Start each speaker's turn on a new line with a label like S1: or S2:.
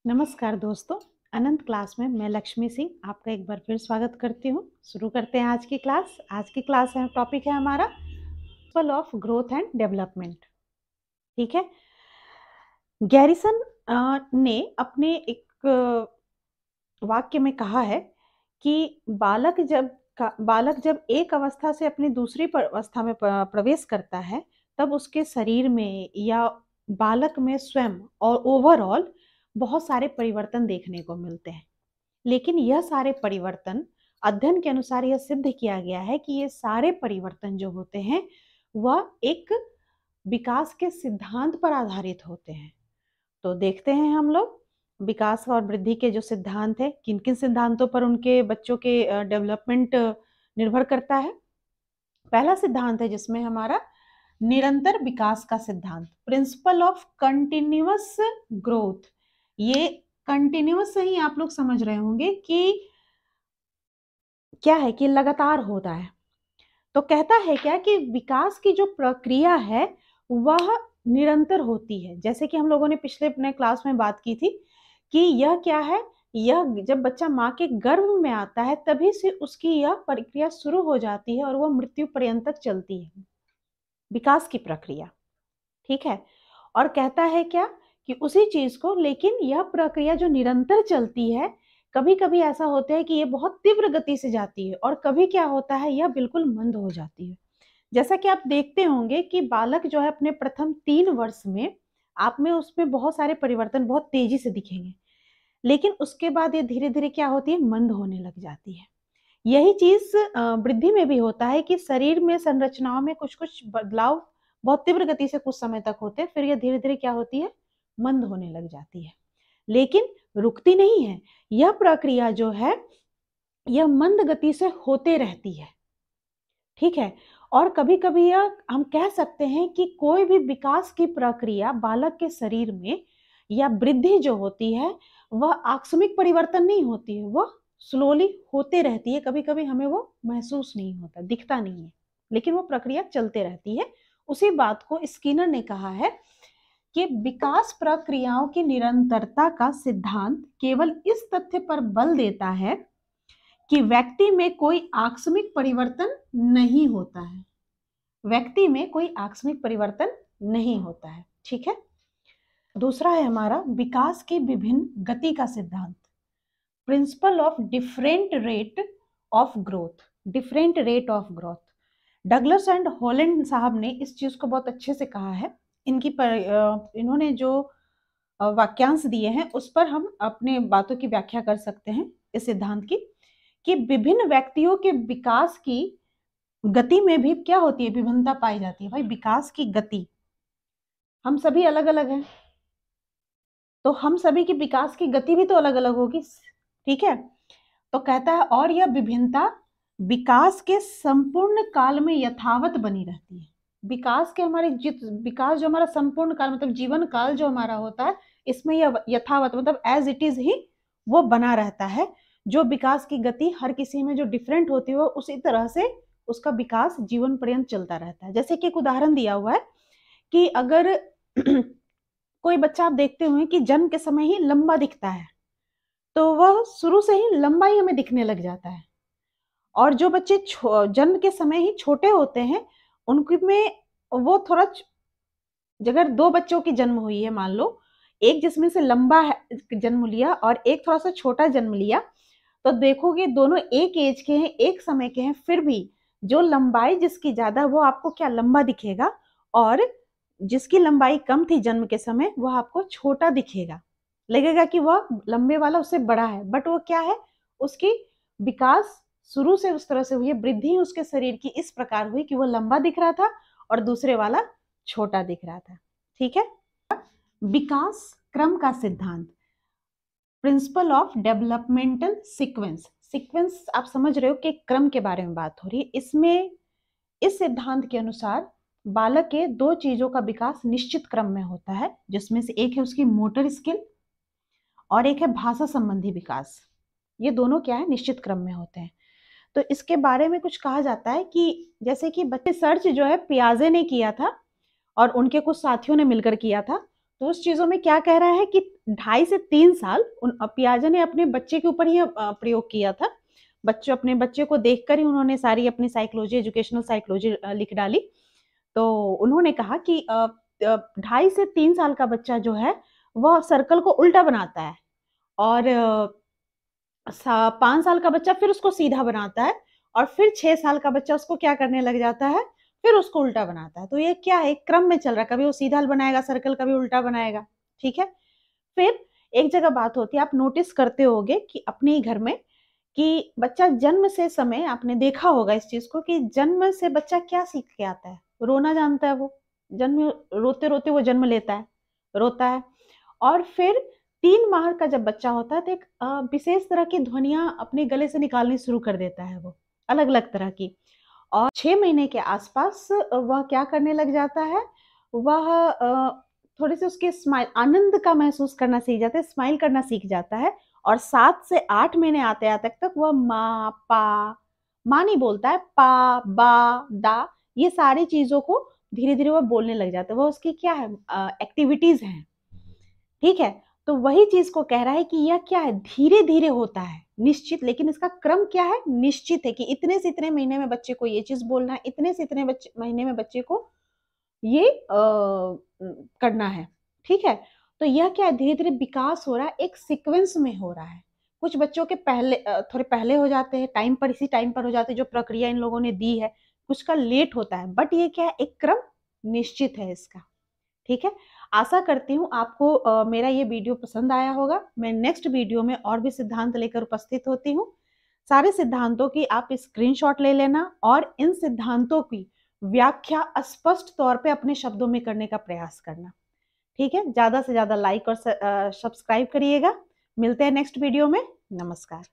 S1: नमस्कार दोस्तों, अनंत क्लास में मैं लक्ष्मी सिंह आपका एक बार फिर स्वागत करती हूँ। शुरू करते हैं आज की क्लास। आज की क्लास है टॉपिक है हमारा principle of growth and development. ठीक है। गैरिसन ने अपने एक वाक्य में कहा है कि बालक जब एक अवस्था से अपनी दूसरी अवस्था में प्रवेश करता है, तब उसके शरीर में या बालक में स्वयं और ओवरऑल बहुत सारे परिवर्तन देखने को मिलते हैं। लेकिन यह सारे परिवर्तन, अध्ययन के अनुसार यह सिद्ध किया गया है कि ये सारे परिवर्तन जो होते हैं वह एक विकास के सिद्धांत पर आधारित होते हैं। तो देखते हैं हम लोग विकास और वृद्धि के जो सिद्धांत है, किन किन सिद्धांतों पर उनके बच्चों के डेवलपमेंट निर्भर करता है। पहला सिद्धांत है जिसमें हमारा निरंतर विकास का सिद्धांत, प्रिंसिपल ऑफ कंटिन्यूअस ग्रोथ। ये कंटिन्यूअस से ही आप लोग समझ रहे होंगे कि क्या है कि लगातार होता है। तो कहता है क्या कि विकास की जो प्रक्रिया है वह निरंतर होती है। जैसे कि हम लोगों ने पिछले अपने क्लास में बात की थी कि यह क्या है, यह जब बच्चा माँ के गर्भ में आता है तभी से उसकी यह प्रक्रिया शुरू हो जाती है और वह मृत्यु पर्यंत तक चलती है, विकास की प्रक्रिया। ठीक है। और कहता है क्या कि उसी चीज को, लेकिन यह प्रक्रिया जो निरंतर चलती है, कभी कभी ऐसा होता है कि ये बहुत तीव्र गति से जाती है और कभी क्या होता है यह बिल्कुल मंद हो जाती है। जैसा कि आप देखते होंगे कि बालक जो है अपने प्रथम 3 वर्ष में आप में उसमें बहुत सारे परिवर्तन बहुत तेजी से दिखेंगे, लेकिन उसके बाद ये धीरे धीरे क्या होती है, मंद होने लग जाती है। यही चीज वृद्धि में भी होता है कि शरीर में संरचनाओं में कुछ कुछ बदलाव बहुत तीव्र गति से कुछ समय तक होते हैं, फिर यह धीरे धीरे क्या होती है, मंद होने लग जाती है, लेकिन रुकती नहीं है। यह प्रक्रिया जो है यह मंद गति से होते रहती है। ठीक है। और कभी कभी यह हम कह सकते हैं कि कोई भी विकास की प्रक्रिया बालक के शरीर में या वृद्धि जो होती है वह आकस्मिक परिवर्तन नहीं होती है, वह स्लोली होते रहती है। कभी कभी हमें वो महसूस नहीं होता, दिखता नहीं है, लेकिन वो प्रक्रिया चलते रहती है। उसी बात को स्किनर ने कहा है कि विकास प्रक्रियाओं की निरंतरता का सिद्धांत केवल इस तथ्य पर बल देता है कि व्यक्ति में कोई आकस्मिक परिवर्तन नहीं होता है। व्यक्ति में कोई आकस्मिक परिवर्तन नहीं होता है। ठीक है। दूसरा है हमारा विकास की विभिन्न गति का सिद्धांत, principle of different rate of growth. Different rate of growth, Douglas and Holland साहब ने इस चीज को बहुत अच्छे से कहा है। इन्होंने जो वाक्यांश दिए हैं उस पर हम अपने बातों की व्याख्या कर सकते हैं इस सिद्धांत की, कि विभिन्न व्यक्तियों के विकास की गति में भी क्या होती है, विभिन्नता पाई जाती है। भाई विकास की गति, हम सभी अलग अलग हैं, तो हम सभी की विकास की गति भी तो अलग अलग होगी। ठीक है। तो कहता है और यह विभिन्नता विकास के संपूर्ण काल में यथावत बनी रहती है। विकास के विकास जो हमारा संपूर्ण काल मतलब जीवन काल जो हमारा होता है, इसमें यह यथावत मतलब एज इट इज ही वो बना रहता है। जो विकास की गति हर किसी में जो डिफरेंट होती है वो उसी तरह से उसका विकास जीवन पर्यंत चलता रहता है। जैसे कि एक उदाहरण दिया हुआ है कि अगर कोई बच्चा आप देखते हुए कि जन्म के समय ही लंबा दिखता है, तो वह शुरू से ही लंबा ही हमें दिखने लग जाता है। और जो बच्चे जन्म के समय ही छोटे होते हैं, उनके में वो थोड़ा, अगर 2 बच्चों की जन्म हुई है, मान लो एक जिसमें से लंबा जन्म लिया और एक थोड़ा सा छोटा जन्म लिया, तो देखोगे दोनों एक एज के हैं, एक समय के हैं, फिर भी जो लंबाई जिसकी ज्यादा वो आपको क्या लंबा दिखेगा, और जिसकी लंबाई कम थी जन्म के समय वह आपको छोटा दिखेगा, लगेगा कि वह लंबे वाला उससे बड़ा है। बट वो क्या है, उसकी विकास शुरू से उस तरह से हुई है, वृद्धि उसके शरीर की इस प्रकार हुई कि वो लंबा दिख रहा था और दूसरे वाला छोटा दिख रहा था। ठीक है। विकास क्रम का सिद्धांत, principle of developmental sequence. Sequence आप समझ रहे हो कि क्रम के बारे में बात हो रही है। इसमें इस सिद्धांत के अनुसार बालक के 2 चीजों का विकास निश्चित क्रम में होता है, जिसमें से एक है उसकी मोटर स्किल और एक है भाषा संबंधी विकास। ये दोनों क्या है, निश्चित क्रम में होते हैं। तो इसके बारे में कुछ कहा जाता है कि जैसे कि बच्चे सर्च जो है पियाजे ने किया था और उनके कुछ साथियों ने मिलकर किया था, तो उस चीजों में क्या कह रहा है कि 2.5 से 3 साल पियाजे ने अपने बच्चे के ऊपर ही प्रयोग किया था। अपने बच्चे को देखकर ही उन्होंने सारी अपनी साइकोलॉजी, एजुकेशनल साइकोलॉजी लिख डाली। तो उन्होंने कहा कि 2.5 से 3 साल का बच्चा जो है, वह सर्कल को उल्टा बनाता है और 5 साल का बच्चा फिर उसको सीधा बनाता है और फिर 6 साल का बच्चा उसको क्या करने लग जाता है, फिर उसको उल्टा बनाता है। तो ये क्या है, एक क्रम में चल रहा है, कभी वो सीधा बनाएगा सर्कल, कभी उल्टा बनाएगा, ठीक है? फिर एक जगह बात होती है, आप नोटिस करते होंगे कि अपने ही घर में कि बच्चा जन्म से समय आपने देखा होगा इस चीज़ को कि जन्म से बच्चा क्या सीख के आता है? रोना जानता है वो। जन्म रोते-रोते वो जन्म लेता है, रोता है और फिर 3 माह का जब बच्चा होता है तो एक विशेष तरह की ध्वनियाँ अपने गले से निकालनी शुरू कर देता है वो, अलग-अलग तरह की। और 6 महीने के आसपास वह क्या करने लग जाता है, वह थोड़े-से उसके स्माइल आनंद का महसूस करना सीख जाता है, स्माइल करना सीख जाता है और 7 से 8 महीने आते-आते तक वह माँ, माँ नहीं बोलता है, पा, बा, दा ये सारी चीज़ों को धीरे-धीरे वह बोलने लग जाता है। वह उसकी क्या है एक्टिविटीज़ हैं, ठीक है? तो वही चीज़ को कह रहा है कि यह क्या है, धीरे-धीरे होता है, निश्चित, लेकिन इसका क्रम क्या है, निश्चित है कि इतने से इतने महीने में बच्चे को ये चीज़ बोलना है, इतने से इतने महीने में बच्चे को ये करना है, ठीक है? तो यह क्या है, धीरे-धीरे विकास हो रहा है, एक सीक्वेंस में हो रहा है। कुछ बच्चों के पहले थोड़े पहले हो जाते हैं, टाइम पर इसी टाइम पर हो जाते हैं, जो प्रक्रिया इन लोगों ने दी है, कुछ का लेट होता है, बट ये क्या है, एक क्रम निश्चित है इसका, ठीक है? आशा करती हूँ आपको मेरा ये वीडियो पसंद आया होगा। मैं नेक्स्ट वीडियो में और भी सिद्धांत लेकर उपस्थित होती हूँ। सारे सिद्धांतों की आप स्क्रीनशॉट ले लेना और इन सिद्धांतों की व्याख्या स्पष्ट तौर पे अपने शब्दों में करने का प्रयास करना, ठीक है? ज़्यादा से ज़्यादा लाइक और सब्सक्राइब करिएगा। मिलते हैं नेक्स्ट वीडियो में। नमस्कार।